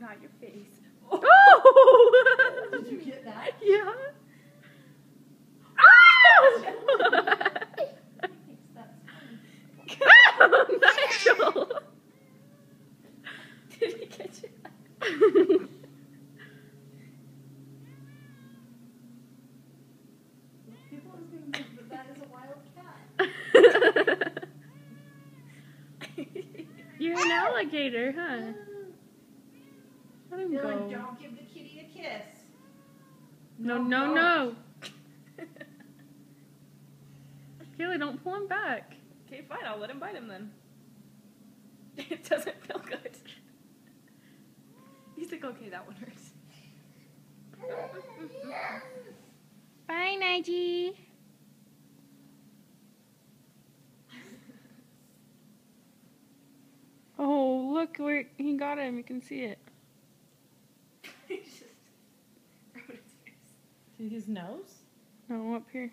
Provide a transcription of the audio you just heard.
not your face. Oh! Did you get that? Yeah. Oh, Nigel! Did he catch it? People are going to think that that is a wild cat. You're an alligator, huh? Let him Dylan, go. don't give the kitty a kiss. No. Kaylee, don't pull him back. Okay, fine. I'll let him bite him then. It doesn't feel good. He's like, okay, that one hurts. Bye, Nigel. Oh, look where he got him. You can see it. See his nose? No, up here.